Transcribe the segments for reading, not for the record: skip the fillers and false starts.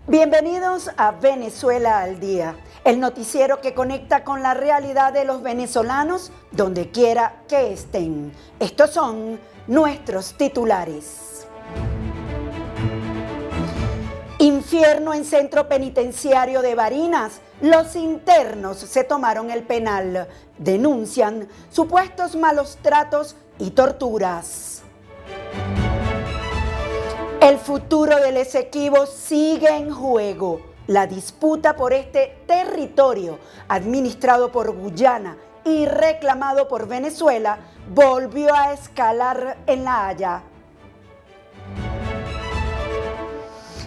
Bienvenidos a Venezuela al Día, el noticiero que conecta con la realidad de los venezolanos donde quiera que estén. Estos son nuestros titulares. Infierno en centro penitenciario de Barinas. Los internos se tomaron el penal. Denuncian supuestos malos tratos y torturas. El futuro del Esequibo sigue en juego. La disputa por este territorio, administrado por Guyana y reclamado por Venezuela, volvió a escalar en La Haya.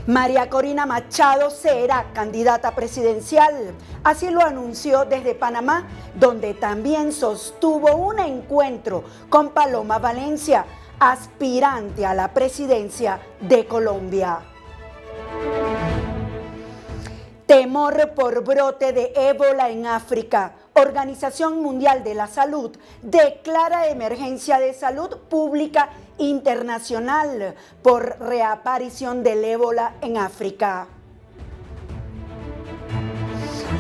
María Corina Machado será candidata presidencial. Así lo anunció desde Panamá, donde también sostuvo un encuentro con Paloma Valencia, aspirante a la presidencia de Colombia. Temor por brote de ébola en África. Organización Mundial de la Salud declara emergencia de salud pública internacional por reaparición del ébola en África.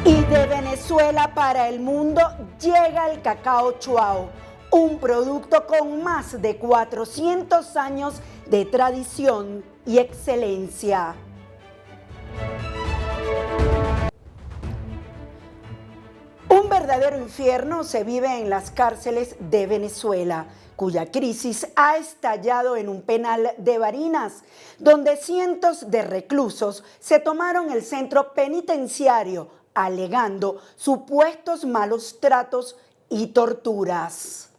Y de Venezuela para el mundo llega el cacao Chuao, un producto con más de 400 años de tradición y excelencia. Un verdadero infierno se vive en las cárceles de Venezuela, cuya crisis ha estallado en un penal de Barinas, donde cientos de reclusos se tomaron el centro penitenciario alegando supuestos malos tratos y torturas.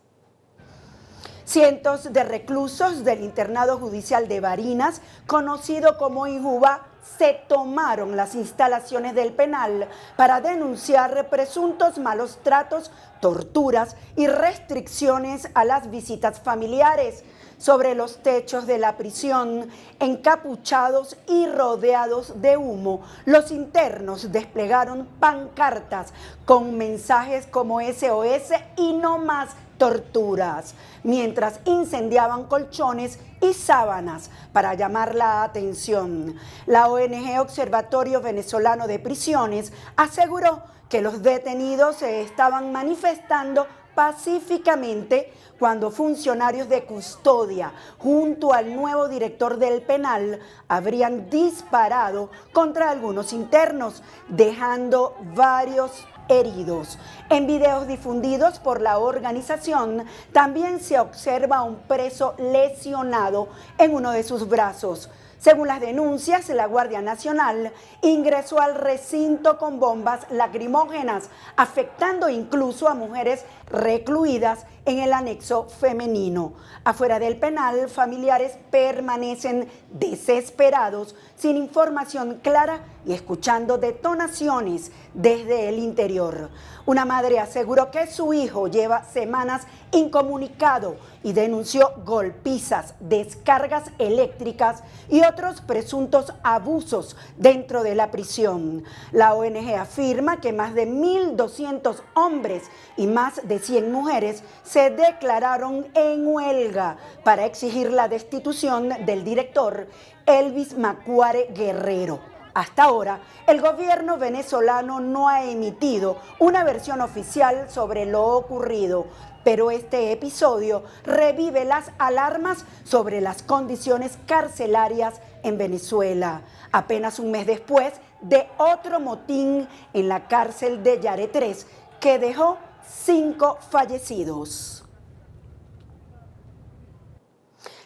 Cientos de reclusos del internado judicial de Barinas, conocido como Injuba, se tomaron las instalaciones del penal para denunciar presuntos malos tratos, torturas y restricciones a las visitas familiares. Sobre los techos de la prisión, encapuchados y rodeados de humo, los internos desplegaron pancartas con mensajes como SOS y no más torturas, mientras incendiaban colchones y sábanas para llamar la atención. La ONG Observatorio Venezolano de Prisiones aseguró que los detenidos se estaban manifestando pacíficamente cuando funcionarios de custodia, junto al nuevo director del penal, habrían disparado contra algunos internos, dejando varios heridos. En videos difundidos por la organización, también se observa a un preso lesionado en uno de sus brazos. Según las denuncias, la Guardia Nacional ingresó al recinto con bombas lacrimógenas, afectando incluso a mujeres recluidas en el anexo femenino. Afuera del penal, familiares permanecen desesperados, sin información clara y escuchando detonaciones desde el interior. Una madre aseguró que su hijo lleva semanas incomunicado y denunció golpizas, descargas eléctricas y otros presuntos abusos dentro de la prisión. La ONG afirma que más de 1.200 hombres y más de 100 mujeres se declararon en huelga para exigir la destitución del director Elvis Macuare Guerrero. Hasta ahora, el gobierno venezolano no ha emitido una versión oficial sobre lo ocurrido, pero este episodio revive las alarmas sobre las condiciones carcelarias en Venezuela, apenas un mes después de otro motín en la cárcel de Yare 3 que dejó 5 fallecidos.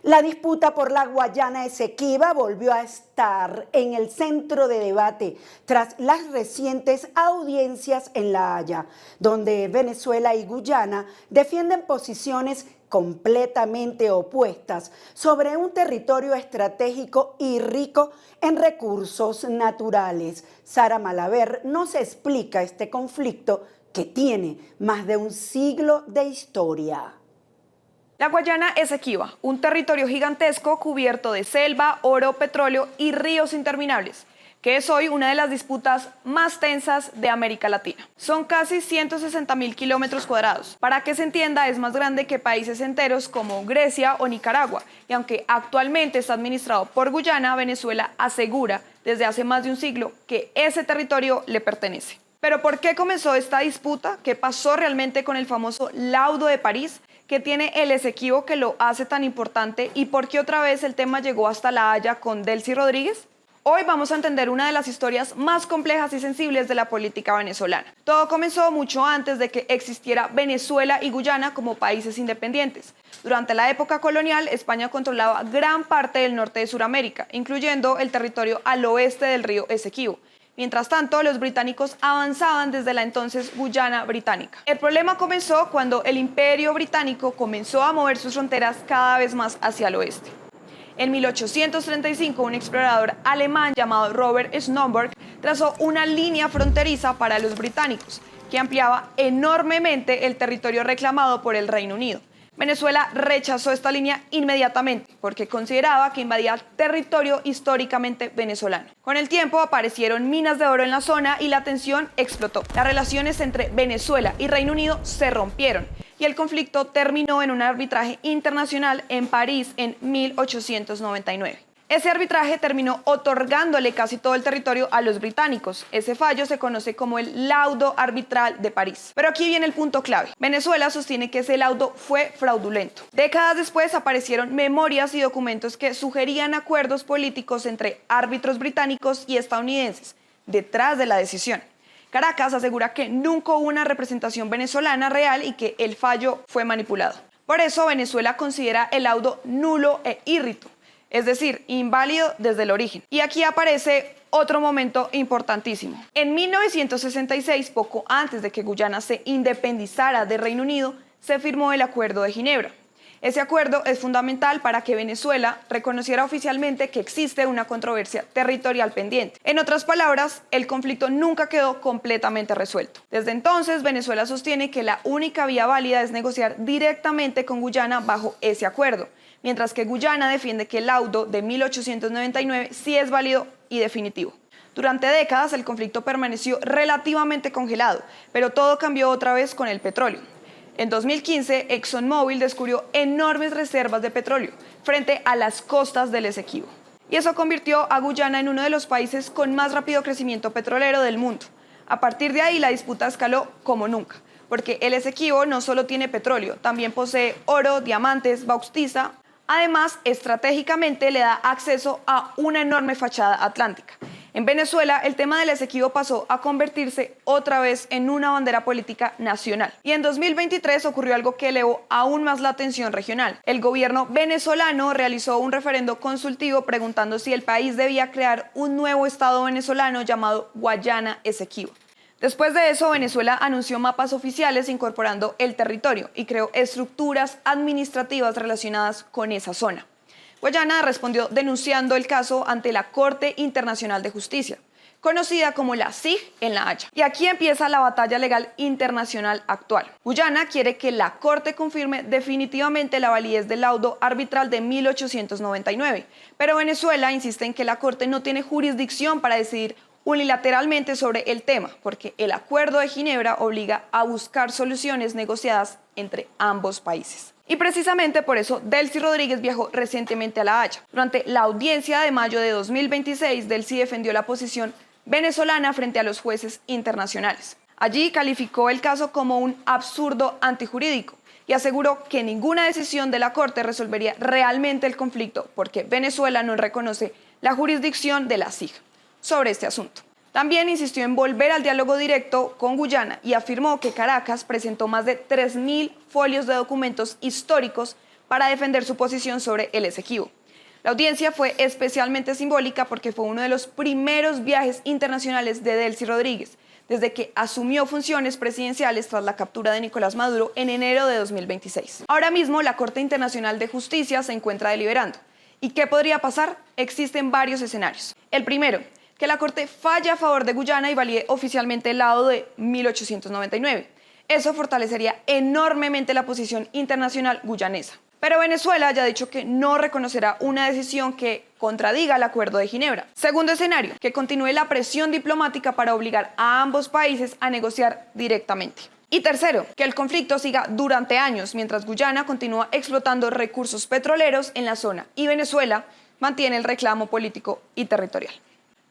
La disputa por la Guayana Esequiba volvió a estar en el centro de debate tras las recientes audiencias en La Haya, donde Venezuela y Guyana defienden posiciones completamente opuestas sobre un territorio estratégico y rico en recursos naturales. Sara Malaver nos explica este conflicto que tiene más de un siglo de historia. La Guayana Esequiba, un territorio gigantesco cubierto de selva, oro, petróleo y ríos interminables. que es hoy una de las disputas más tensas de América Latina. Son casi 160.000 kilómetros cuadrados. Para que se entienda, es más grande que países enteros como Grecia o Nicaragua, y aunque actualmente está administrado por Guyana, Venezuela asegura desde hace más de un siglo que ese territorio le pertenece. Pero ¿por qué comenzó esta disputa? ¿Qué pasó realmente con el famoso laudo de París? ¿Qué tiene el Esequibo que lo hace tan importante? ¿Y por qué otra vez el tema llegó hasta La Haya con Delcy Rodríguez? Hoy vamos a entender una de las historias más complejas y sensibles de la política venezolana. Todo comenzó mucho antes de que existiera Venezuela y Guyana como países independientes. Durante la época colonial, España controlaba gran parte del norte de Sudamérica, incluyendo el territorio al oeste del río Esequibo. Mientras tanto, los británicos avanzaban desde la entonces Guyana británica. El problema comenzó cuando el Imperio Británico comenzó a mover sus fronteras cada vez más hacia el oeste. En 1835, un explorador alemán llamado Robert Schomburgk trazó una línea fronteriza para los británicos, que ampliaba enormemente el territorio reclamado por el Reino Unido. Venezuela rechazó esta línea inmediatamente porque consideraba que invadía territorio históricamente venezolano. Con el tiempo aparecieron minas de oro en la zona y la tensión explotó. Las relaciones entre Venezuela y Reino Unido se rompieron y el conflicto terminó en un arbitraje internacional en París en 1899. Ese arbitraje terminó otorgándole casi todo el territorio a los británicos. Ese fallo se conoce como el laudo arbitral de París. Pero aquí viene el punto clave. Venezuela sostiene que ese laudo fue fraudulento. Décadas después aparecieron memorias y documentos que sugerían acuerdos políticos entre árbitros británicos y estadounidenses detrás de la decisión. Caracas asegura que nunca hubo una representación venezolana real y que el fallo fue manipulado. Por eso Venezuela considera el laudo nulo e írrito, es decir, inválido desde el origen. Y aquí aparece otro momento importantísimo. En 1966, poco antes de que Guyana se independizara del Reino Unido, se firmó el Acuerdo de Ginebra. Ese acuerdo es fundamental para que Venezuela reconociera oficialmente que existe una controversia territorial pendiente. En otras palabras, el conflicto nunca quedó completamente resuelto. Desde entonces, Venezuela sostiene que la única vía válida es negociar directamente con Guyana bajo ese acuerdo, mientras que Guyana defiende que el laudo de 1899 sí es válido y definitivo. Durante décadas, el conflicto permaneció relativamente congelado, pero todo cambió otra vez con el petróleo. En 2015, ExxonMobil descubrió enormes reservas de petróleo frente a las costas del Esequibo. Y eso convirtió a Guyana en uno de los países con más rápido crecimiento petrolero del mundo. A partir de ahí, la disputa escaló como nunca, porque el Esequibo no solo tiene petróleo, también posee oro, diamantes, bauxita. Además, estratégicamente le da acceso a una enorme fachada atlántica. En Venezuela, el tema del Esequibo pasó a convertirse otra vez en una bandera política nacional. Y en 2023 ocurrió algo que elevó aún más la tensión regional. El gobierno venezolano realizó un referendo consultivo preguntando si el país debía crear un nuevo estado venezolano llamado Guayana Esequibo. Después de eso, Venezuela anunció mapas oficiales incorporando el territorio y creó estructuras administrativas relacionadas con esa zona. Guyana respondió denunciando el caso ante la Corte Internacional de Justicia, conocida como la CIJ en La Haya. Y aquí empieza la batalla legal internacional actual. Guyana quiere que la Corte confirme definitivamente la validez del laudo arbitral de 1899, pero Venezuela insiste en que la Corte no tiene jurisdicción para decidir unilateralmente sobre el tema, porque el Acuerdo de Ginebra obliga a buscar soluciones negociadas entre ambos países. Y precisamente por eso Delcy Rodríguez viajó recientemente a La Haya. Durante la audiencia de mayo de 2026, Delcy defendió la posición venezolana frente a los jueces internacionales. Allí calificó el caso como un absurdo antijurídico y aseguró que ninguna decisión de la Corte resolvería realmente el conflicto porque Venezuela no reconoce la jurisdicción de la CIJ sobre este asunto. También insistió en volver al diálogo directo con Guyana y afirmó que Caracas presentó más de 3.000 folios de documentos históricos para defender su posición sobre el Esequibo. La audiencia fue especialmente simbólica porque fue uno de los primeros viajes internacionales de Delcy Rodríguez, desde que asumió funciones presidenciales tras la captura de Nicolás Maduro en enero de 2026. Ahora mismo, la Corte Internacional de Justicia se encuentra deliberando. ¿Y qué podría pasar? Existen varios escenarios. El primero, que la Corte falle a favor de Guyana y valide oficialmente el laudo de 1899. Eso fortalecería enormemente la posición internacional guyanesa. Pero Venezuela ya ha dicho que no reconocerá una decisión que contradiga el Acuerdo de Ginebra. Segundo escenario, que continúe la presión diplomática para obligar a ambos países a negociar directamente. Y tercero, que el conflicto siga durante años mientras Guyana continúa explotando recursos petroleros en la zona y Venezuela mantiene el reclamo político y territorial.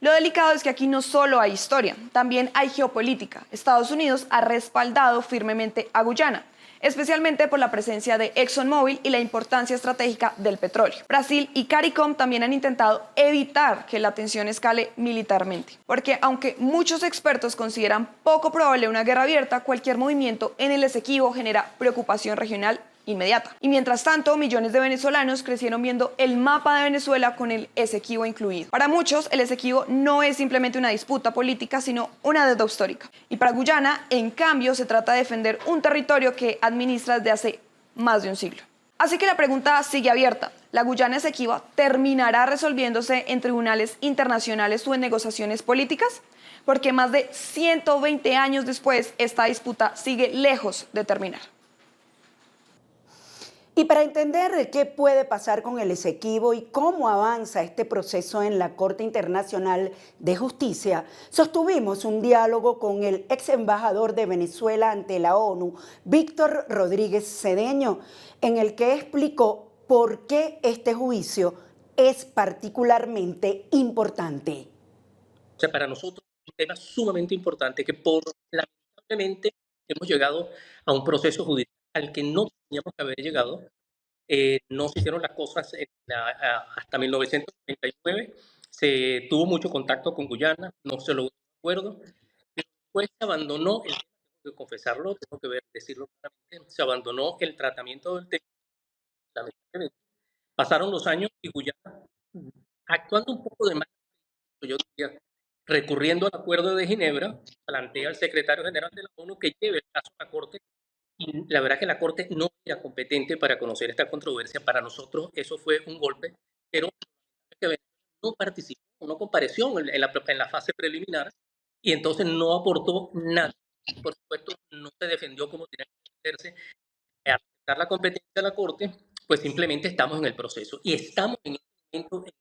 Lo delicado es que aquí no solo hay historia, también hay geopolítica. Estados Unidos ha respaldado firmemente a Guyana, especialmente por la presencia de ExxonMobil y la importancia estratégica del petróleo. Brasil y CARICOM también han intentado evitar que la tensión escale militarmente, porque aunque muchos expertos consideran poco probable una guerra abierta, cualquier movimiento en el Esequibo genera preocupación regional inmediata. Y mientras tanto, millones de venezolanos crecieron viendo el mapa de Venezuela con el Esequibo incluido. Para muchos, el Esequibo no es simplemente una disputa política, sino una deuda histórica. Y para Guyana, en cambio, se trata de defender un territorio que administra desde hace más de un siglo. Así que la pregunta sigue abierta. ¿La Guyana Esequiba terminará resolviéndose en tribunales internacionales o en negociaciones políticas? Porque más de 120 años después, esta disputa sigue lejos de terminar. Y para entender qué puede pasar con el Esequibo y cómo avanza este proceso en la Corte Internacional de Justicia, sostuvimos un diálogo con el ex embajador de Venezuela ante la ONU, Víctor Rodríguez Cedeño, en el que explicó por qué este juicio es particularmente importante. O sea, para nosotros es un tema sumamente importante que lamentablemente hemos llegado a un proceso judicial al que no teníamos que haber llegado. No se hicieron las cosas hasta 1999. Se tuvo mucho contacto con Guyana, no se logró un acuerdo. Después se abandonó, tengo que confesarlo, tengo que decirlo claramente, se abandonó el tratamiento del tema. Lamentablemente. Pasaron los años y Guyana, actuando un poco de más, yo diría, recurriendo al Acuerdo de Ginebra, plantea al secretario general de la ONU que lleve el caso a la Corte. Y la verdad es que la Corte no era competente para conocer esta controversia. Para nosotros eso fue un golpe, pero que Venezuela no participó, no compareció en la fase preliminar y entonces no aportó nada. Por supuesto, no se defendió como tenía que hacerse. Al aceptar la competencia de la Corte, pues simplemente estamos en el proceso y estamos en este momento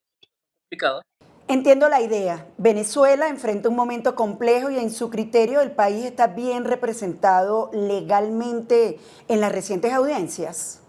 complicado. Entiendo la idea. Venezuela enfrenta un momento complejo y en su criterio el país está bien representado legalmente en las recientes audiencias.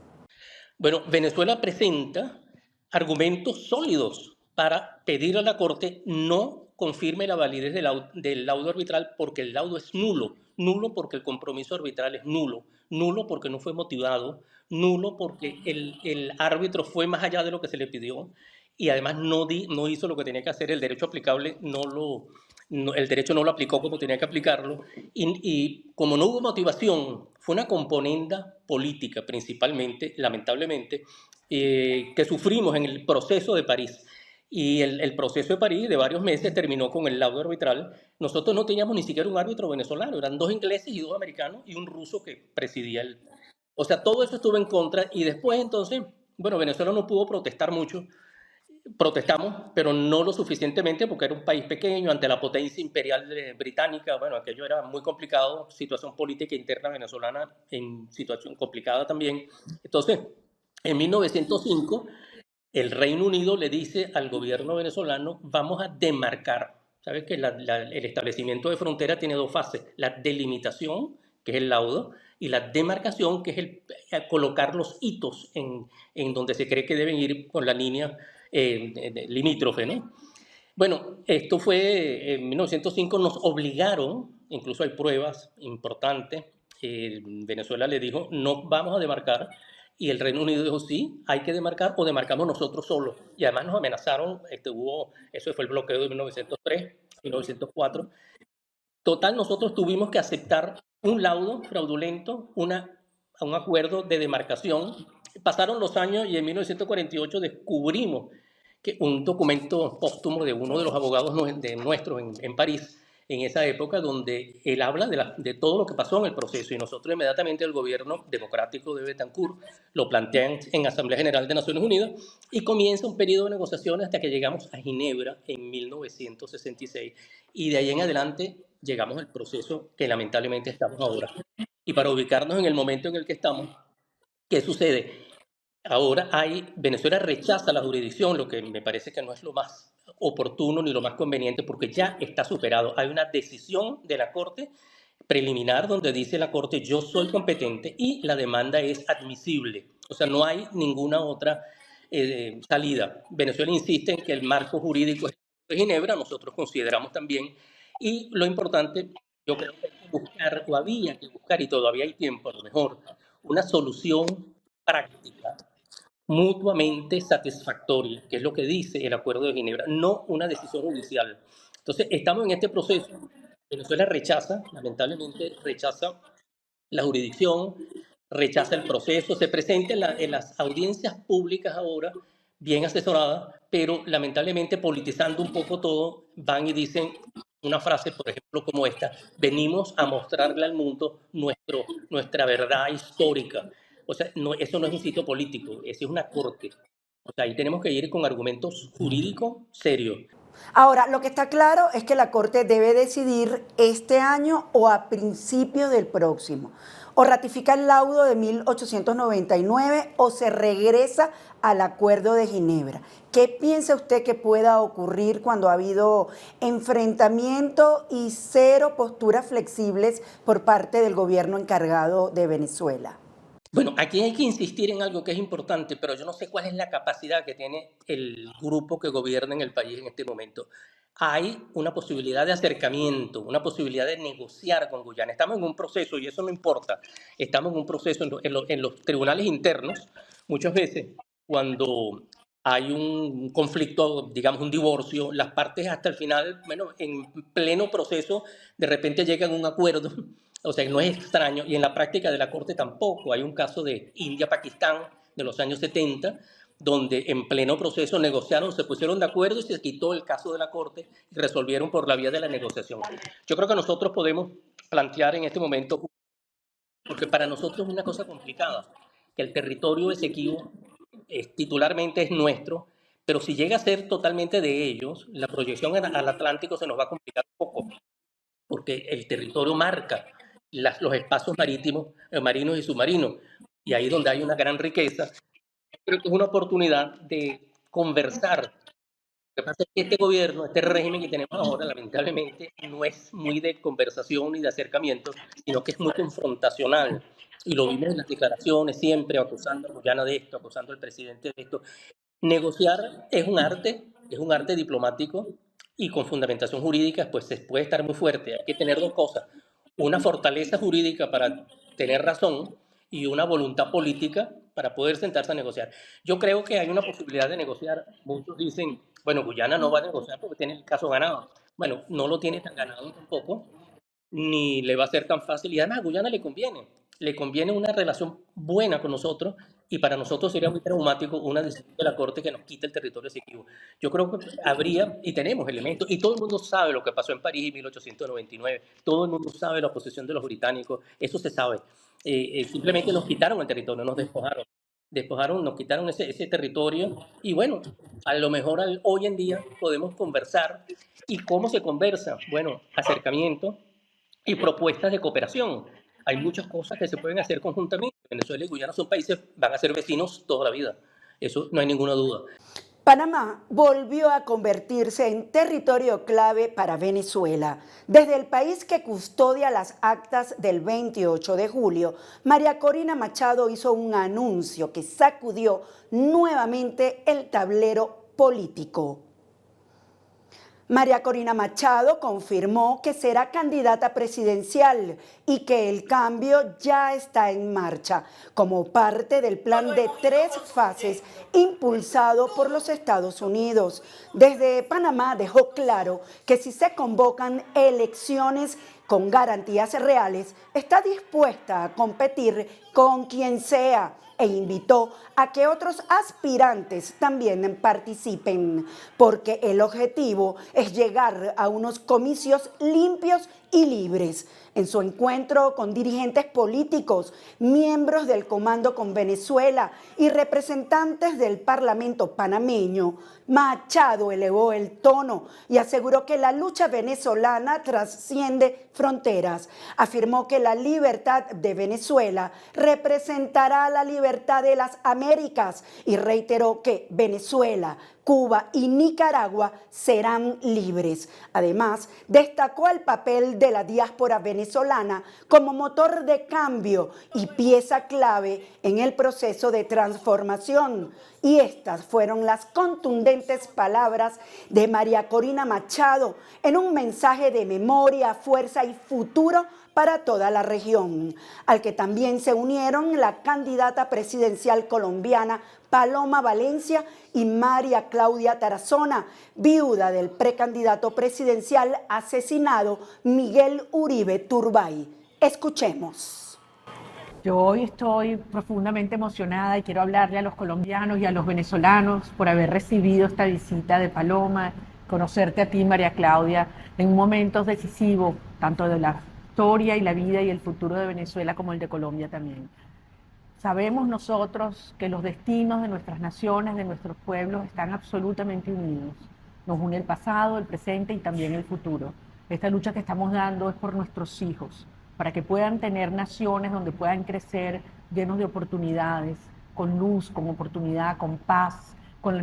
Bueno, Venezuela presenta argumentos sólidos para pedir a la Corte no confirme la validez del laudo arbitral porque el laudo es nulo, nulo porque el compromiso arbitral es nulo, nulo porque no fue motivado, nulo porque el árbitro fue más allá de lo que se le pidió y además no hizo lo que tenía que hacer, el derecho aplicable el derecho no lo aplicó como tenía que aplicarlo y como no hubo motivación, fue una componenda política principalmente, lamentablemente, que sufrimos en el proceso de París. Y el proceso de París de varios meses terminó con el laudo arbitral. Nosotros no teníamos ni siquiera un árbitro venezolano, eran 2 ingleses y 2 americanos y un ruso que presidía el... O sea, todo eso estuvo en contra y después entonces, bueno, Venezuela no pudo protestar mucho. Protestamos, pero no lo suficientemente porque era un país pequeño ante la potencia imperial británica. Bueno, aquello era muy complicado, situación política interna venezolana en situación complicada también. Entonces, en 1905, el Reino Unido le dice al gobierno venezolano, vamos a demarcar. ¿Sabes que el establecimiento de frontera tiene 2 fases? La delimitación, que es el laudo, y la demarcación, que es colocar los hitos en donde se cree que deben ir con la línea limítrofe, ¿no? Bueno, esto fue en 1905, nos obligaron, incluso hay pruebas importantes, Venezuela le dijo, no vamos a demarcar, y el Reino Unido dijo, sí, hay que demarcar o demarcamos nosotros solos. Y además nos amenazaron, eso fue el bloqueo de 1903, 1904. Total, nosotros tuvimos que aceptar un laudo fraudulento, un acuerdo de demarcación. Pasaron los años y en 1948 descubrimos que un documento póstumo de uno de los abogados nuestros en París, en esa época, donde él habla de todo lo que pasó en el proceso y nosotros inmediatamente el gobierno democrático de Betancourt lo plantean en Asamblea General de Naciones Unidas y comienza un periodo de negociaciones hasta que llegamos a Ginebra en 1966 y de ahí en adelante llegamos al proceso que lamentablemente estamos ahora. Y para ubicarnos en el momento en el que estamos, ¿qué sucede? Ahora Venezuela rechaza la jurisdicción, lo que me parece que no es lo más oportuno ni lo más conveniente, porque ya está superado. Hay una decisión de la Corte preliminar donde dice la Corte yo soy competente y la demanda es admisible. O sea, no hay ninguna otra salida. Venezuela insiste en que el marco jurídico es de Ginebra, nosotros consideramos también, y lo importante, yo creo que hay que buscar, o había que buscar, y todavía hay tiempo a lo mejor, una solución práctica mutuamente satisfactoria, que es lo que dice el Acuerdo de Ginebra, no una decisión judicial. Entonces, estamos en este proceso. Venezuela rechaza, lamentablemente, rechaza la jurisdicción, rechaza el proceso, se presenta en las audiencias públicas ahora, bien asesorada, pero lamentablemente politizando un poco todo, van y dicen una frase, por ejemplo, como esta: venimos a mostrarle al mundo nuestra verdad histórica. O sea, no, eso no es un sitio político, eso es una corte. O sea, ahí tenemos que ir con argumentos jurídicos serios. Ahora, lo que está claro es que la Corte debe decidir este año o a principio del próximo. O ratifica el laudo de 1899 o se regresa al Acuerdo de Ginebra. ¿Qué piensa usted que pueda ocurrir cuando ha habido enfrentamiento y cero posturas flexibles por parte del gobierno encargado de Venezuela? Bueno, aquí hay que insistir en algo que es importante, pero yo no sé cuál es la capacidad que tiene el grupo que gobierna en el país en este momento. Hay una posibilidad de acercamiento, una posibilidad de negociar con Guyana. Estamos en un proceso y eso no importa. Estamos en un proceso en los tribunales internos. Muchas veces, cuando hay un conflicto, digamos un divorcio, las partes hasta el final, bueno, en pleno proceso, de repente llegan a un acuerdo. O sea, no es extraño, y en la práctica de la Corte tampoco. Hay un caso de India-Pakistán de los años 70, donde en pleno proceso negociaron, se pusieron de acuerdo y se quitó el caso de la Corte y resolvieron por la vía de la negociación. Yo creo que nosotros podemos plantear en este momento, porque para nosotros es una cosa complicada, que el territorio Esequibo titularmente es nuestro, pero si llega a ser totalmente de ellos, la proyección al Atlántico se nos va a complicar un poco, porque el territorio marca los espacios marítimos, marinos y submarinos, y ahí es donde hay una gran riqueza. Creo que es una oportunidad de conversar. Lo que pasa es que este gobierno, este régimen que tenemos ahora, lamentablemente, no es muy de conversación ni de acercamiento, sino que es muy confrontacional. Y lo vimos en las declaraciones, siempre acusando a Guyana de esto, acusando al presidente de esto. Negociar es un arte diplomático y con fundamentación jurídica, pues se puede estar muy fuerte. Hay que tener dos cosas: una fortaleza jurídica para tener razón y una voluntad política para poder sentarse a negociar. Yo creo que hay una posibilidad de negociar. Muchos dicen, bueno, Guyana no va a negociar porque tiene el caso ganado. Bueno, no lo tiene tan ganado tampoco, ni le va a ser tan fácil. Y además a Guyana le conviene una relación buena con nosotros, y para nosotros sería muy traumático una decisión de la Corte que nos quite el territorio esequibo. Yo creo que habría, y tenemos elementos, y todo el mundo sabe lo que pasó en París en 1899, todo el mundo sabe la posición de los británicos, eso se sabe. Simplemente nos quitaron el territorio, nos despojaron, nos quitaron ese territorio, y bueno, a lo mejor hoy en día podemos conversar. ¿Y cómo se conversa? Bueno, acercamiento y propuestas de cooperación. Hay muchas cosas que se pueden hacer conjuntamente. Venezuela y Guyana son países, van a ser vecinos toda la vida. Eso no hay ninguna duda. Panamá volvió a convertirse en territorio clave para Venezuela. Desde el país que custodia las actas del 28 de julio, María Corina Machado hizo un anuncio que sacudió nuevamente el tablero político. María Corina Machado confirmó que será candidata presidencial y que el cambio ya está en marcha como parte del plan de 3 fases impulsado por los Estados Unidos. Desde Panamá dejó claro que si se convocan elecciones con garantías reales, está dispuesta a competir con quien sea, e invitó a que otros aspirantes también participen, porque el objetivo es llegar a unos comicios limpios y libres. En su encuentro con dirigentes políticos, miembros del Comando con Venezuela y representantes del Parlamento panameño, Machado elevó el tono y aseguró que la lucha venezolana trasciende fronteras. Afirmó que la libertad de Venezuela representará la libertad de las Américas y reiteró que Venezuela, Cuba y Nicaragua serán libres. Además, destacó el papel de la diáspora venezolana como motor de cambio y pieza clave en el proceso de transformación. Y estas fueron las contundentes palabras de María Corina Machado en un mensaje de memoria, fuerza y futuro para toda la región, al que también se unieron la candidata presidencial colombiana Paloma Valencia y María Claudia Tarazona, viuda del precandidato presidencial asesinado Miguel Uribe Turbay. Escuchemos. Yo hoy estoy profundamente emocionada y quiero hablarle a los colombianos y a los venezolanos por haber recibido esta visita de Paloma, conocerte a ti, María Claudia, en momentos decisivos, tanto de la historia y la vida y el futuro de Venezuela como el de Colombia también. Sabemos nosotros que los destinos de nuestras naciones, de nuestros pueblos, están absolutamente unidos. Nos une el pasado, el presente y también el futuro. Esta lucha que estamos dando es por nuestros hijos, para que puedan tener naciones donde puedan crecer llenos de oportunidades, con luz, con oportunidad, con paz, con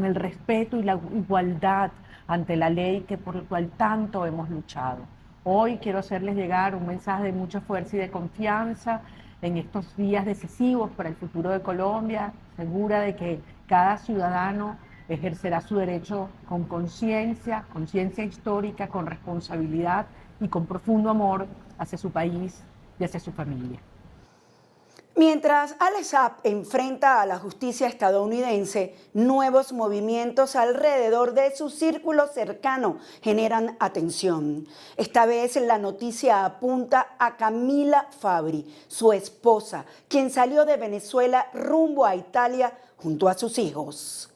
el respeto y la igualdad ante la ley por el cual tanto hemos luchado. Hoy quiero hacerles llegar un mensaje de mucha fuerza y de confianza en estos días decisivos para el futuro de Colombia, segura de que cada ciudadano ejercerá su derecho con conciencia histórica, con responsabilidad y con profundo amor hacia su país y hacia su familia. Mientras Alex Saab enfrenta a la justicia estadounidense, nuevos movimientos alrededor de su círculo cercano generan atención. Esta vez la noticia apunta a Camila Fabri, su esposa, quien salió de Venezuela rumbo a Italia junto a sus hijos.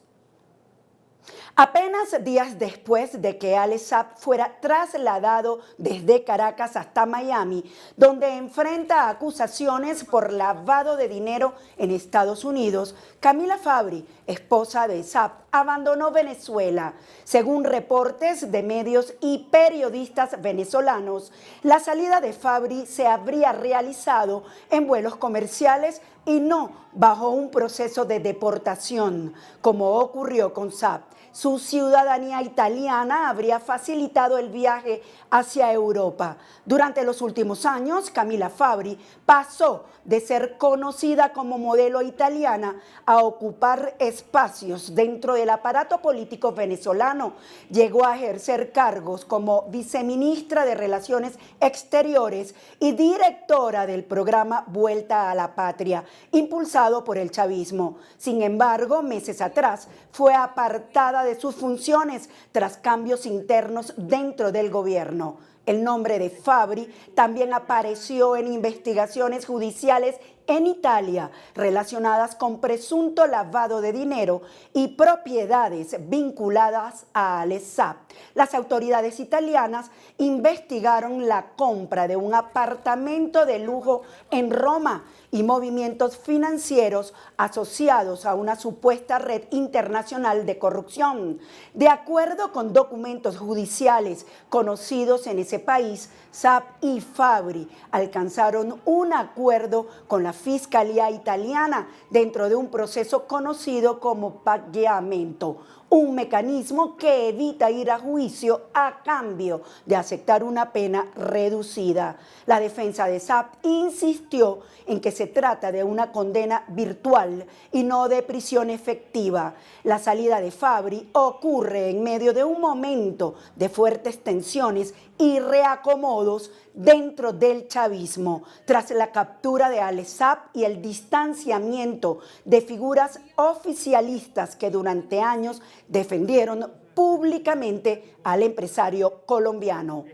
Apenas días después de que Alex Saab fuera trasladado desde Caracas hasta Miami, donde enfrenta acusaciones por lavado de dinero en Estados Unidos, Camila Fabri, esposa de Saab, abandonó Venezuela. Según reportes de medios y periodistas venezolanos, la salida de Fabri se habría realizado en vuelos comerciales y no bajo un proceso de deportación, como ocurrió con Saab. Su ciudadanía italiana habría facilitado el viaje hacia Europa. Durante los últimos años, Camila Fabri pasó de ser conocida como modelo italiana a ocupar espacios dentro del aparato político venezolano. Llegó a ejercer cargos como viceministra de Relaciones Exteriores y directora del programa Vuelta a la Patria, impulsado por el chavismo. Sin embargo, meses atrás fue apartada de sus funciones tras cambios internos dentro del gobierno. El nombre de Fabri también apareció en investigaciones judiciales en Italia relacionadas con presunto lavado de dinero y propiedades vinculadas a Alex Saab. Las autoridades italianas investigaron la compra de un apartamento de lujo en Roma y movimientos financieros asociados a una supuesta red internacional de corrupción. De acuerdo con documentos judiciales conocidos en ese país, Saab y Fabri alcanzaron un acuerdo con la Fiscalía italiana dentro de un proceso conocido como pagamento, un mecanismo que evita ir a juicio a cambio de aceptar una pena reducida. La defensa de Saab insistió en que se trata de una condena virtual y no de prisión efectiva. La salida de Fabri ocurre en medio de un momento de fuertes tensiones y reacomodos dentro del chavismo, tras la captura de Alex Saab y el distanciamiento de figuras oficialistas que durante años defendieron públicamente al empresario colombiano.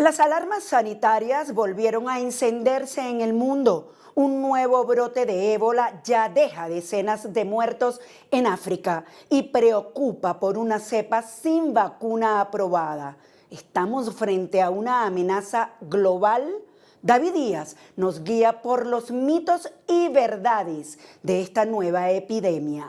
Las alarmas sanitarias volvieron a encenderse en el mundo. Un nuevo brote de ébola ya deja decenas de muertos en África y preocupa por una cepa sin vacuna aprobada. ¿Estamos frente a una amenaza global? David Díaz nos guía por los mitos y verdades de esta nueva epidemia.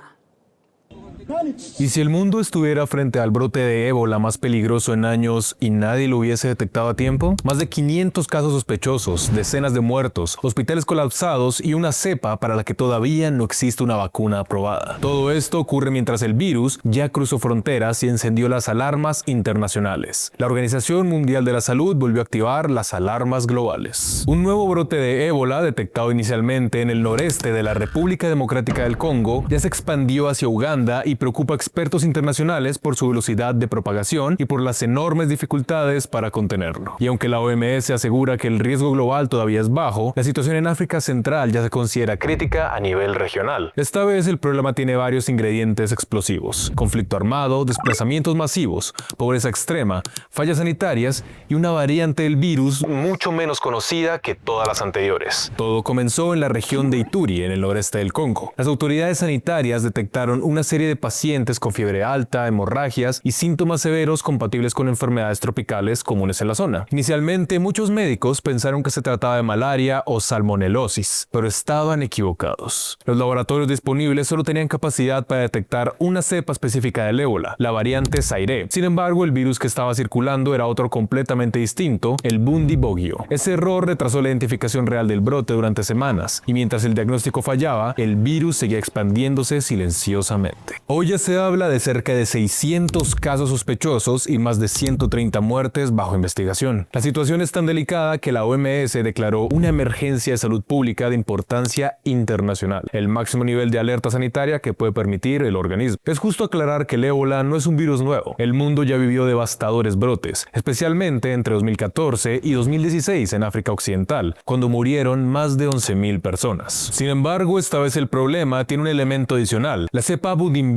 ¿Y si el mundo estuviera frente al brote de ébola más peligroso en años y nadie lo hubiese detectado a tiempo? Más de 500 casos sospechosos, decenas de muertos, hospitales colapsados y una cepa para la que todavía no existe una vacuna aprobada. Todo esto ocurre mientras el virus ya cruzó fronteras y encendió las alarmas internacionales. La Organización Mundial de la Salud volvió a activar las alarmas globales. Un nuevo brote de ébola, detectado inicialmente en el noreste de la República Democrática del Congo, ya se expandió hacia Uganda y preocupa a expertos internacionales por su velocidad de propagación y por las enormes dificultades para contenerlo. Y aunque la OMS asegura que el riesgo global todavía es bajo, la situación en África Central ya se considera crítica a nivel regional. Esta vez el problema tiene varios ingredientes explosivos: conflicto armado, desplazamientos masivos, pobreza extrema, fallas sanitarias y una variante del virus mucho menos conocida que todas las anteriores. Todo comenzó en la región de Ituri, en el noreste del Congo. Las autoridades sanitarias detectaron una serie de pacientes con fiebre alta, hemorragias y síntomas severos compatibles con enfermedades tropicales comunes en la zona. Inicialmente, muchos médicos pensaron que se trataba de malaria o salmonelosis, pero estaban equivocados. Los laboratorios disponibles solo tenían capacidad para detectar una cepa específica del ébola, la variante Zaire. Sin embargo, el virus que estaba circulando era otro completamente distinto, el Bundibugyo. Ese error retrasó la identificación real del brote durante semanas, y mientras el diagnóstico fallaba, el virus seguía expandiéndose silenciosamente. Hoy ya se habla de cerca de 600 casos sospechosos y más de 130 muertes bajo investigación. La situación es tan delicada que la OMS declaró una emergencia de salud pública de importancia internacional, el máximo nivel de alerta sanitaria que puede permitir el organismo. Es justo aclarar que el ébola no es un virus nuevo. El mundo ya vivió devastadores brotes, especialmente entre 2014 y 2016 en África Occidental, cuando murieron más de 11.000 personas. Sin embargo, esta vez el problema tiene un elemento adicional. La cepa Bundibugyo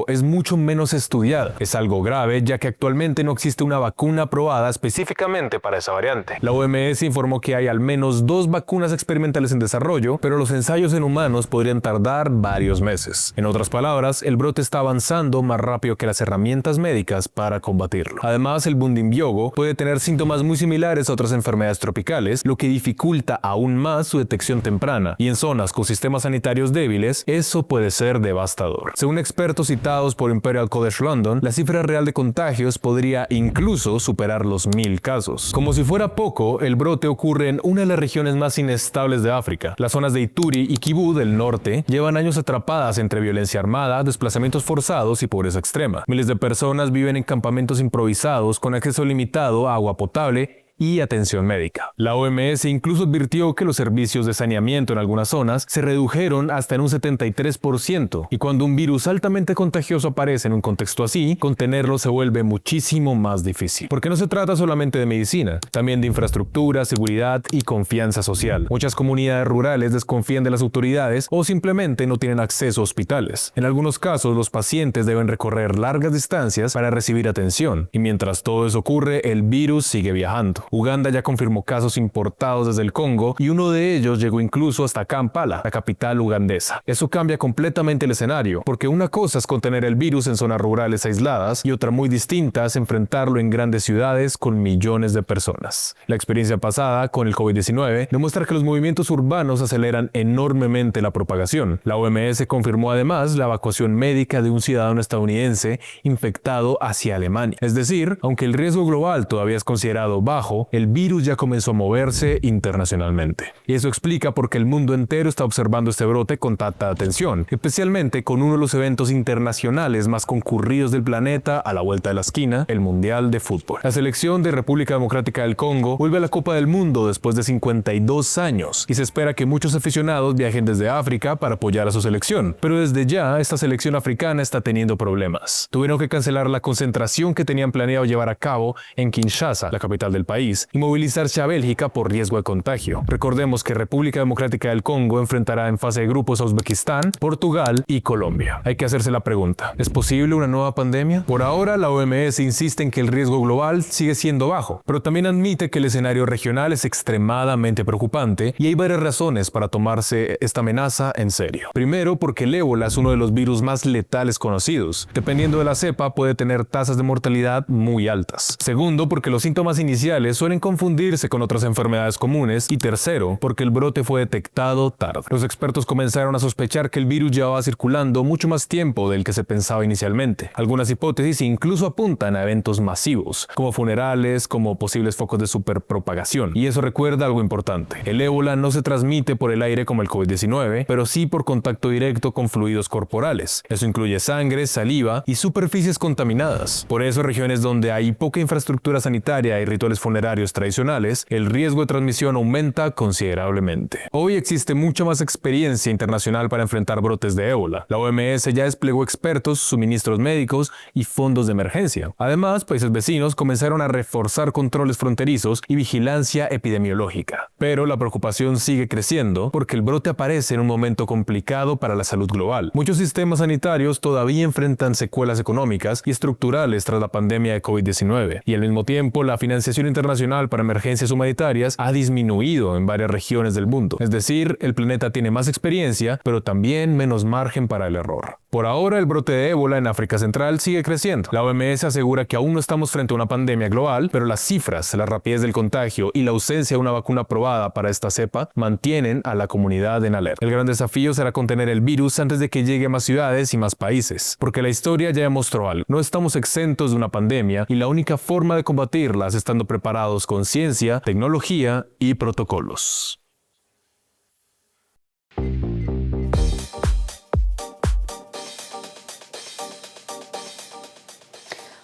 es mucho menos estudiada. Es algo grave, ya que actualmente no existe una vacuna aprobada específicamente para esa variante. La OMS informó que hay al menos 2 vacunas experimentales en desarrollo, pero los ensayos en humanos podrían tardar varios meses. En otras palabras, el brote está avanzando más rápido que las herramientas médicas para combatirlo. Además, el Bundibugyo puede tener síntomas muy similares a otras enfermedades tropicales, lo que dificulta aún más su detección temprana, y en zonas con sistemas sanitarios débiles, eso puede ser devastador. Según expertos citados por Imperial College London, la cifra real de contagios podría incluso superar los 1.000 casos. Como si fuera poco, el brote ocurre en una de las regiones más inestables de África. Las zonas de Ituri y Kivu del norte llevan años atrapadas entre violencia armada, desplazamientos forzados y pobreza extrema. Miles de personas viven en campamentos improvisados con acceso limitado a agua potable y atención médica. La OMS incluso advirtió que los servicios de saneamiento en algunas zonas se redujeron hasta en un 73%, y cuando un virus altamente contagioso aparece en un contexto así, contenerlo se vuelve muchísimo más difícil. Porque no se trata solamente de medicina, también de infraestructura, seguridad y confianza social. Muchas comunidades rurales desconfían de las autoridades o simplemente no tienen acceso a hospitales. En algunos casos, los pacientes deben recorrer largas distancias para recibir atención, y mientras todo eso ocurre, el virus sigue viajando. Uganda ya confirmó casos importados desde el Congo y uno de ellos llegó incluso hasta Kampala, la capital ugandesa. Eso cambia completamente el escenario, porque una cosa es contener el virus en zonas rurales aisladas y otra muy distinta es enfrentarlo en grandes ciudades con millones de personas. La experiencia pasada con el COVID-19 demuestra que los movimientos urbanos aceleran enormemente la propagación. La OMS confirmó además la evacuación médica de un ciudadano estadounidense infectado hacia Alemania. Es decir, aunque el riesgo global todavía es considerado bajo, el virus ya comenzó a moverse internacionalmente. Y eso explica por qué el mundo entero está observando este brote con tanta atención, especialmente con uno de los eventos internacionales más concurridos del planeta a la vuelta de la esquina, el Mundial de Fútbol. La selección de República Democrática del Congo vuelve a la Copa del Mundo después de 52 años y se espera que muchos aficionados viajen desde África para apoyar a su selección. Pero desde ya, esta selección africana está teniendo problemas. Tuvieron que cancelar la concentración que tenían planeado llevar a cabo en Kinshasa, la capital del país. país y movilizarse a Bélgica por riesgo de contagio. Recordemos que República Democrática del Congo enfrentará en fase de grupos a Uzbekistán, Portugal y Colombia. Hay que hacerse la pregunta, ¿es posible una nueva pandemia? Por ahora, la OMS insiste en que el riesgo global sigue siendo bajo, pero también admite que el escenario regional es extremadamente preocupante y hay varias razones para tomarse esta amenaza en serio. Primero, porque el ébola es uno de los virus más letales conocidos. Dependiendo de la cepa, puede tener tasas de mortalidad muy altas. Segundo, porque los síntomas iniciales suelen confundirse con otras enfermedades comunes. Y tercero, porque el brote fue detectado tarde. Los expertos comenzaron a sospechar que el virus llevaba circulando mucho más tiempo del que se pensaba inicialmente. Algunas hipótesis incluso apuntan a eventos masivos, como funerales, como posibles focos de superpropagación. Y eso recuerda algo importante. El ébola no se transmite por el aire como el COVID-19, pero sí por contacto directo con fluidos corporales. Eso incluye sangre, saliva y superficies contaminadas. Por eso, en regiones donde hay poca infraestructura sanitaria y rituales funerarios tradicionales, el riesgo de transmisión aumenta considerablemente. Hoy existe mucha más experiencia internacional para enfrentar brotes de ébola. La OMS ya desplegó expertos, suministros médicos y fondos de emergencia. Además, países vecinos comenzaron a reforzar controles fronterizos y vigilancia epidemiológica. Pero la preocupación sigue creciendo porque el brote aparece en un momento complicado para la salud global. Muchos sistemas sanitarios todavía enfrentan secuelas económicas y estructurales tras la pandemia de COVID-19. Y al mismo tiempo, la financiación internacional para emergencias humanitarias ha disminuido en varias regiones del mundo. Es decir, el planeta tiene más experiencia, pero también menos margen para el error. Por ahora, el brote de ébola en África Central sigue creciendo. La OMS asegura que aún no estamos frente a una pandemia global, pero las cifras, la rapidez del contagio y la ausencia de una vacuna aprobada para esta cepa mantienen a la comunidad en alerta. El gran desafío será contener el virus antes de que llegue a más ciudades y más países, porque la historia ya demostró algo. No estamos exentos de una pandemia y la única forma de combatirla es estando preparados con ciencia, tecnología y protocolos.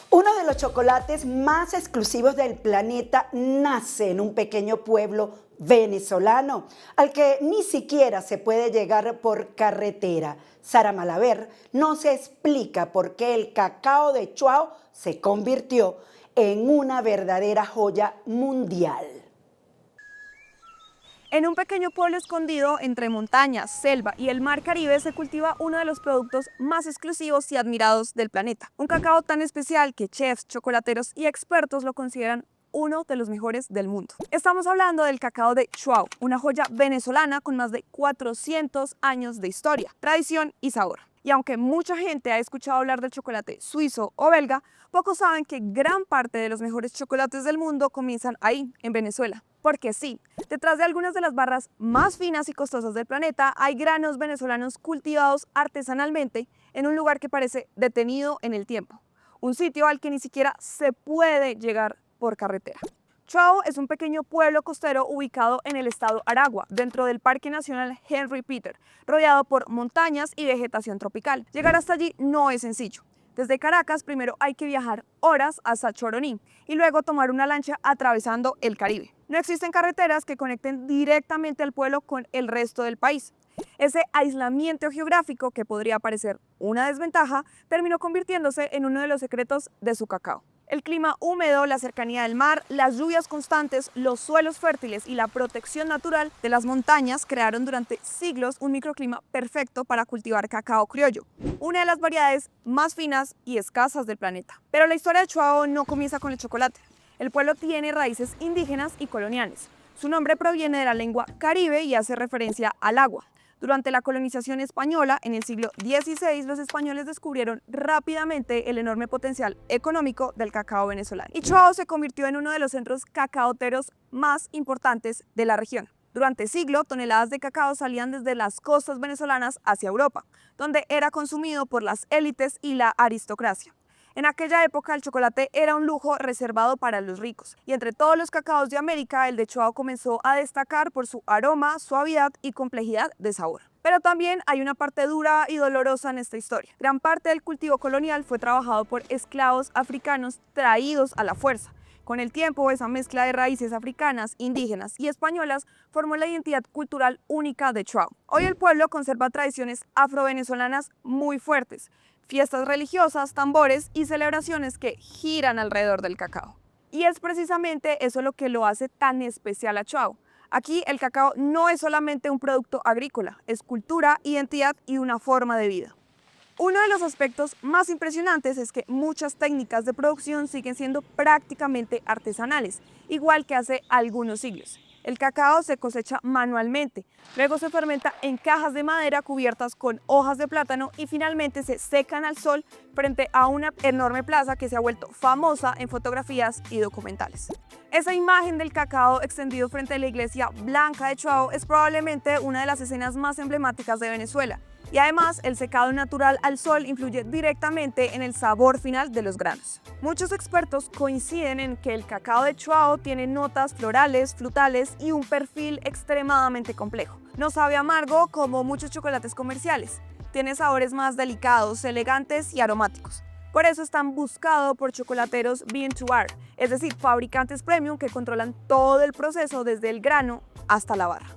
Uno de los chocolates más exclusivos del planeta nace en un pequeño pueblo venezolano, al que ni siquiera se puede llegar por carretera. Sara Malaver nos explica por qué el cacao de Chuao se convirtió en una verdadera joya mundial. En un pequeño pueblo escondido entre montañas, selva y el mar Caribe se cultiva uno de los productos más exclusivos y admirados del planeta. Un cacao tan especial que chefs, chocolateros y expertos lo consideran uno de los mejores del mundo. Estamos hablando del cacao de Chuao, una joya venezolana con más de 400 años de historia, tradición y sabor. Y aunque mucha gente ha escuchado hablar del chocolate suizo o belga, pocos saben que gran parte de los mejores chocolates del mundo comienzan ahí, en Venezuela. Porque sí, detrás de algunas de las barras más finas y costosas del planeta hay granos venezolanos cultivados artesanalmente en un lugar que parece detenido en el tiempo. Un sitio al que ni siquiera se puede llegar por carretera. Chuao es un pequeño pueblo costero ubicado en el estado Aragua, dentro del Parque Nacional Henry Pittier, rodeado por montañas y vegetación tropical. Llegar hasta allí no es sencillo. Desde Caracas primero hay que viajar horas hasta Choroní y luego tomar una lancha atravesando el Caribe. No existen carreteras que conecten directamente al pueblo con el resto del país. Ese aislamiento geográfico, que podría parecer una desventaja, terminó convirtiéndose en uno de los secretos de su cacao. El clima húmedo, la cercanía del mar, las lluvias constantes, los suelos fértiles y la protección natural de las montañas crearon durante siglos un microclima perfecto para cultivar cacao criollo, una de las variedades más finas y escasas del planeta. Pero la historia de Chuao no comienza con el chocolate. El pueblo tiene raíces indígenas y coloniales. Su nombre proviene de la lengua caribe y hace referencia al agua. Durante la colonización española, en el siglo XVI, los españoles descubrieron rápidamente el enorme potencial económico del cacao venezolano. Y Chuao se convirtió en uno de los centros cacaoteros más importantes de la región. Durante siglos, toneladas de cacao salían desde las costas venezolanas hacia Europa, donde era consumido por las élites y la aristocracia. En aquella época el chocolate era un lujo reservado para los ricos, y entre todos los cacaos de América, el de Chuao comenzó a destacar por su aroma, suavidad y complejidad de sabor. Pero también hay una parte dura y dolorosa en esta historia. Gran parte del cultivo colonial fue trabajado por esclavos africanos traídos a la fuerza. Con el tiempo, esa mezcla de raíces africanas, indígenas y españolas formó la identidad cultural única de Chuao. Hoy el pueblo conserva tradiciones afrovenezolanas muy fuertes, fiestas religiosas, tambores y celebraciones que giran alrededor del cacao. Y es precisamente eso lo que lo hace tan especial a Chuao. Aquí el cacao no es solamente un producto agrícola, es cultura, identidad y una forma de vida. Uno de los aspectos más impresionantes es que muchas técnicas de producción siguen siendo prácticamente artesanales, igual que hace algunos siglos. El cacao se cosecha manualmente, luego se fermenta en cajas de madera cubiertas con hojas de plátano y finalmente se secan al sol frente a una enorme plaza que se ha vuelto famosa en fotografías y documentales. Esa imagen del cacao extendido frente a la iglesia blanca de Chuao es probablemente una de las escenas más emblemáticas de Venezuela. Y además, el secado natural al sol influye directamente en el sabor final de los granos. Muchos expertos coinciden en que el cacao de Chuao tiene notas florales, frutales y un perfil extremadamente complejo. No sabe amargo como muchos chocolates comerciales. Tiene sabores más delicados, elegantes y aromáticos. Por eso es tan buscado por chocolateros bean-to-bar, es decir, fabricantes premium que controlan todo el proceso desde el grano hasta la barra.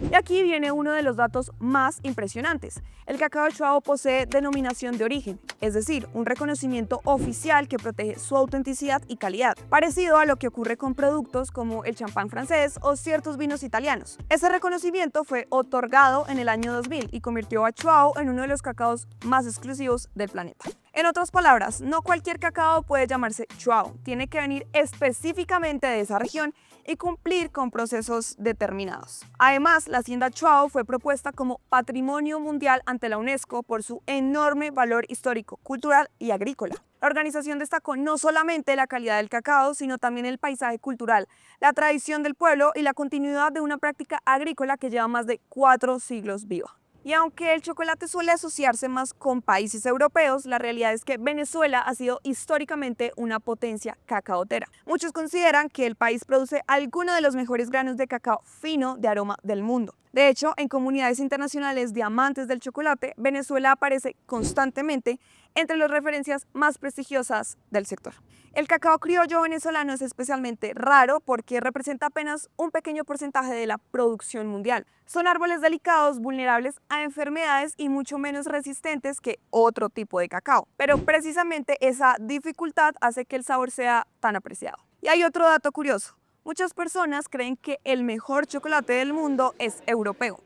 Y aquí viene uno de los datos más impresionantes. El cacao de Chuao posee denominación de origen, es decir, un reconocimiento oficial que protege su autenticidad y calidad, parecido a lo que ocurre con productos como el champán francés o ciertos vinos italianos. Ese reconocimiento fue otorgado en el año 2000 y convirtió a Chuao en uno de los cacaos más exclusivos del planeta. En otras palabras, no cualquier cacao puede llamarse Chuao, tiene que venir específicamente de esa región y cumplir con procesos determinados. Además, la hacienda Chuao fue propuesta como Patrimonio Mundial ante la UNESCO por su enorme valor histórico, cultural y agrícola. La organización destacó no solamente la calidad del cacao, sino también el paisaje cultural, la tradición del pueblo y la continuidad de una práctica agrícola que lleva más de 4 siglos viva. Y aunque el chocolate suele asociarse más con países europeos, la realidad es que Venezuela ha sido históricamente una potencia cacaotera. Muchos consideran que el país produce algunos de los mejores granos de cacao fino de aroma del mundo. De hecho, en comunidades internacionales de amantes del chocolate, Venezuela aparece constantemente entre las referencias más prestigiosas del sector. El cacao criollo venezolano es especialmente raro porque representa apenas un pequeño porcentaje de la producción mundial. Son árboles delicados, vulnerables a enfermedades y mucho menos resistentes que otro tipo de cacao. Pero precisamente esa dificultad hace que el sabor sea tan apreciado. Y hay otro dato curioso. Muchas personas creen que el mejor chocolate del mundo es europeo,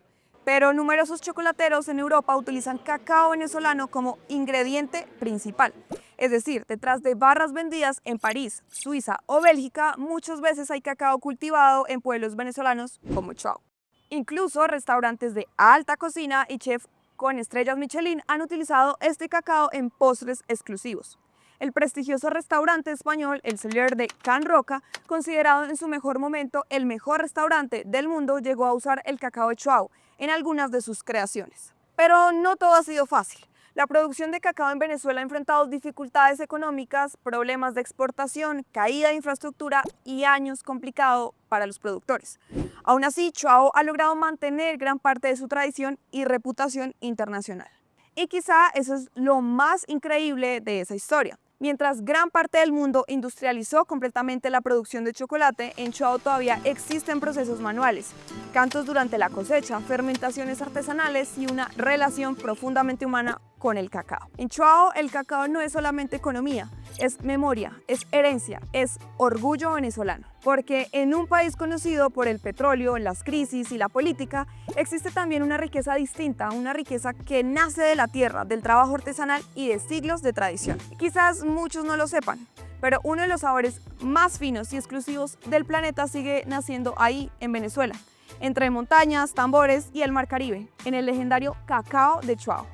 pero numerosos chocolateros en Europa utilizan cacao venezolano como ingrediente principal. Es decir, detrás de barras vendidas en París, Suiza o Bélgica, muchas veces hay cacao cultivado en pueblos venezolanos como Chuao. Incluso restaurantes de alta cocina y chefs con estrellas Michelin han utilizado este cacao en postres exclusivos. El prestigioso restaurante español El Celler de Can Roca, considerado en su mejor momento el mejor restaurante del mundo, llegó a usar el cacao de Chuao en algunas de sus creaciones. Pero no todo ha sido fácil. La producción de cacao en Venezuela ha enfrentado dificultades económicas, problemas de exportación, caída de infraestructura y años complicados para los productores. Aún así, Chuao ha logrado mantener gran parte de su tradición y reputación internacional. Y quizá eso es lo más increíble de esa historia. Mientras gran parte del mundo industrializó completamente la producción de chocolate, en Chuao todavía existen procesos manuales, cantos durante la cosecha, fermentaciones artesanales y una relación profundamente humana con el cacao. En Chuao, el cacao no es solamente economía, es memoria, es herencia, es orgullo venezolano. Porque en un país conocido por el petróleo, las crisis y la política, existe también una riqueza distinta, una riqueza que nace de la tierra, del trabajo artesanal y de siglos de tradición. Quizás muchos no lo sepan, pero uno de los sabores más finos y exclusivos del planeta sigue naciendo ahí, en Venezuela, entre montañas, tambores y el mar Caribe, en el legendario cacao de Chuao.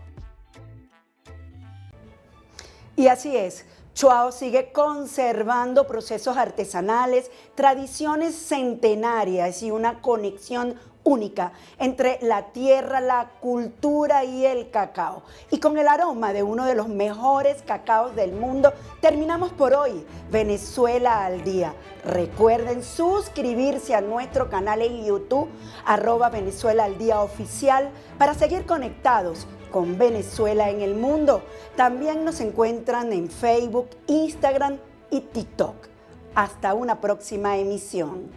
Y así es. Chuao sigue conservando procesos artesanales, tradiciones centenarias y una conexión única entre la tierra, la cultura y el cacao. Y con el aroma de uno de los mejores cacaos del mundo, terminamos por hoy Venezuela al Día. Recuerden suscribirse a nuestro canal en YouTube, @Venezuela al Día Oficial, para seguir conectados con Venezuela en el mundo. También nos encuentran en Facebook, Instagram y TikTok. Hasta una próxima emisión.